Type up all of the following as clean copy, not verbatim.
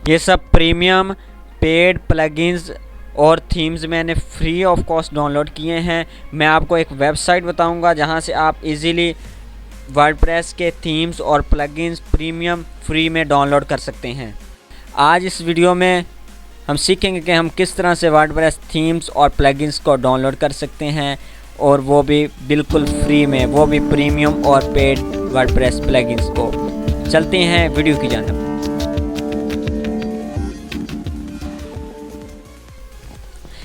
ये सब premium paid plugins और थीम्स मैंने फ्री ऑफ कॉस्ट डाउनलोड किए हैं। मैं आपको एक वेबसाइट बताऊंगा जहां से आप इजीली वर्डप्रेस के थीम्स और प्लगइन्स प्रीमियम फ्री में डाउनलोड कर सकते हैं। आज इस वीडियो में हम सीखेंगे कि हम किस तरह से वर्डप्रेस थीम्स और प्लगइन्स को डाउनलोड कर सकते हैं, और वो भी बिल्कुल फ्री में, वो भी प्रीमियम और पेड वर्डप्रेस प्लगइन्स को। चलते हैं वीडियो की जानिब।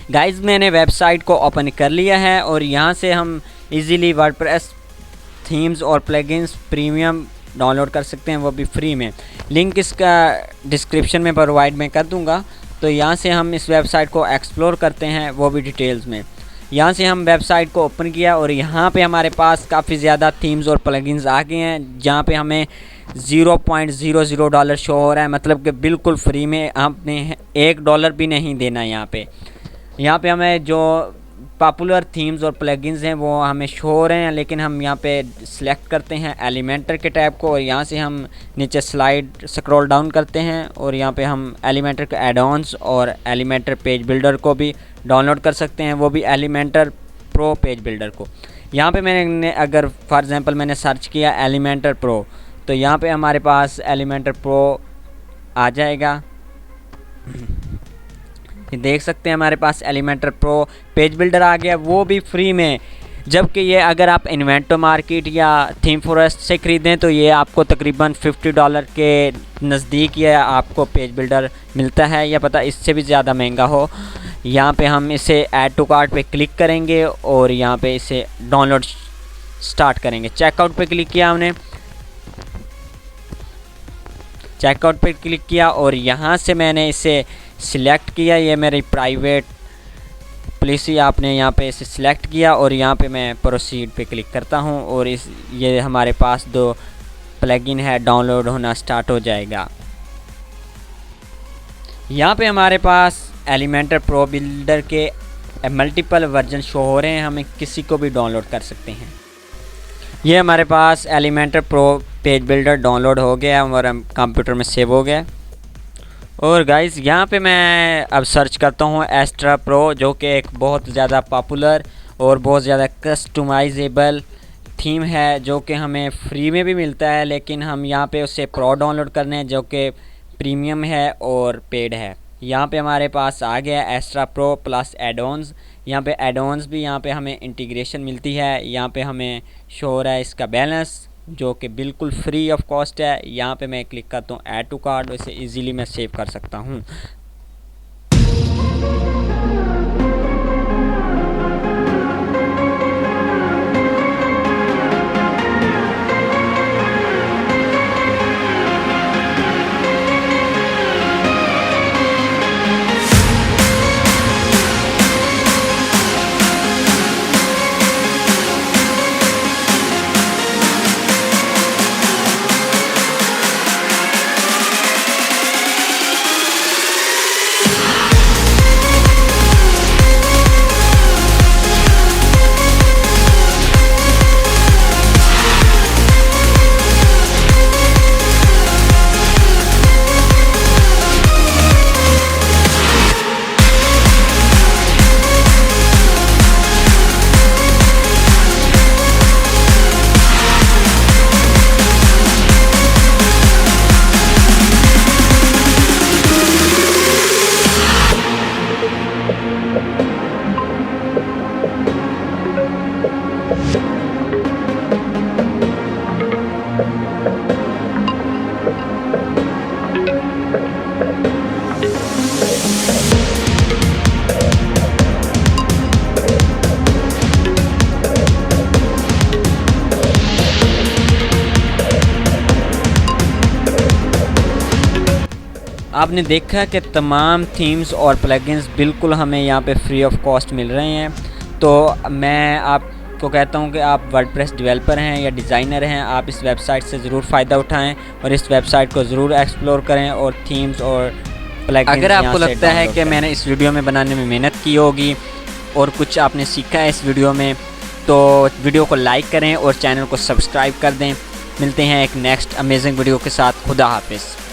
गाइस, मैंने वेबसाइट को ओपन कर लिया है और यहाँ से हम इजीली वर्डप्रेस थीम्स और प्लगइन्स प्रीमियम डाउनलोड कर सकते हैं, वो भी फ्री में। लिंक इसका डिस्क्रिप्शन में प्रोवाइड मैं कर दूँगा। तो यहाँ से हम इस वेबसाइट को एक्सप्लोर करते हैं, वो भी डिटेल्स में। यहाँ से हम वेबसाइट को ओपन किया और यहाँ पे हमारे पास काफ़ी ज़्यादा थीम्स और प्लगइन्स आ गए हैं, जहाँ पे हमें $0.00 शो हो रहा है, मतलब कि बिल्कुल फ्री में। आपने $1 भी नहीं देना। यहाँ पे हमें जो पॉपुलर थीम्स और प्लगइन्स हैं वो हमें शो हो रहे हैं, लेकिन हम यहाँ पे सिलेक्ट करते हैं एलिमेंटर के टैब को और यहाँ से हम नीचे स्क्रॉल डाउन करते हैं और यहाँ पे हम एलिमेंटर के एड-ऑन्स और एलिमेंटर पेज बिल्डर को भी डाउनलोड कर सकते हैं, वो भी एलिमेंटर प्रो पेज बिल्डर को। यहाँ पे मैंने अगर फॉर एग्जांपल मैंने सर्च किया एलिमेंटर प्रो, तो यहाँ पे हमारे पास एलिमेंटर प्रो आ जाएगा। ये देख सकते हैं हमारे पास एलिमेंटर प्रो पेज बिल्डर आ गया, वो भी फ्री में। जबकि ये अगर आप इन्वेंटो मार्केट या थीम फॉरेस्ट से ख़रीदें तो ये आपको तकरीबन $50 के नज़दीक ये आपको पेज बिल्डर मिलता है, या पता इससे भी ज़्यादा महंगा हो। यहाँ पे हम इसे ऐड टू कार्ट पे क्लिक करेंगे और यहाँ पे इसे डाउनलोड स्टार्ट करेंगे। चेकआउट पे क्लिक किया हमने, चेकआउट पे क्लिक किया और यहाँ से मैंने इसे सिलेक्ट किया। ये मेरी प्राइवेट पॉलिसी, आपने यहाँ पे इसे सिलेक्ट किया और यहाँ पे मैं प्रोसीड पे क्लिक करता हूँ और ये हमारे पास 2 प्लगइन है, डाउनलोड होना स्टार्ट हो जाएगा। यहाँ पे हमारे पास एलिमेंटर प्रो बिल्डर के मल्टीपल वर्जन शो हो रहे हैं, हमें किसी को भी डाउनलोड कर सकते हैं। ये हमारे पास Elementor pro page builder download हो गया और हम कंप्यूटर में सेव हो गया। और गाइस, यहाँ पे मैं अब सर्च करता हूँ एस्ट्रा प्रो, जो कि एक बहुत ज़्यादा पॉपुलर और बहुत ज़्यादा कस्टमाइजेबल थीम है, जो कि हमें फ्री में भी मिलता है, लेकिन हम यहाँ पे उसे प्रो डाउनलोड करने हैं, जो कि प्रीमियम है और पेड है। यहाँ पे हमारे पास आ गया एस्ट्रा प्रो प्लस एड-ऑन्स। यहाँ पे एड-ऑन्स भी यहाँ पे हमें इंटीग्रेशन मिलती है। यहाँ पे हमें शो हो रहा है इसका बैलेंस, जो कि बिल्कुल फ्री ऑफ कॉस्ट है। यहाँ पे मैं क्लिक करता हूँ ऐड टू कार्ट, इसे इजीली मैं सेव कर सकता हूँ। आपने देखा कि तमाम थीम्स और प्लगइन्स बिल्कुल हमें यहाँ पे फ्री ऑफ कॉस्ट मिल रहे हैं। तो मैं आपको कहता हूँ कि आप वर्डप्रेस डेवलपर हैं या डिज़ाइनर हैं, आप इस वेबसाइट से ज़रूर फ़ायदा उठाएं और इस वेबसाइट को ज़रूर एक्सप्लोर करें और थीम्स और प्लगइन्स। अगर आपको लगता है कि मैंने इस वीडियो में बनाने में मेहनत की होगी और कुछ आपने सीखा है इस वीडियो में, तो वीडियो को लाइक करें और चैनल को सब्सक्राइब कर दें। मिलते हैं एक नेक्स्ट अमेजिंग वीडियो के साथ। खुदा हाफिज़।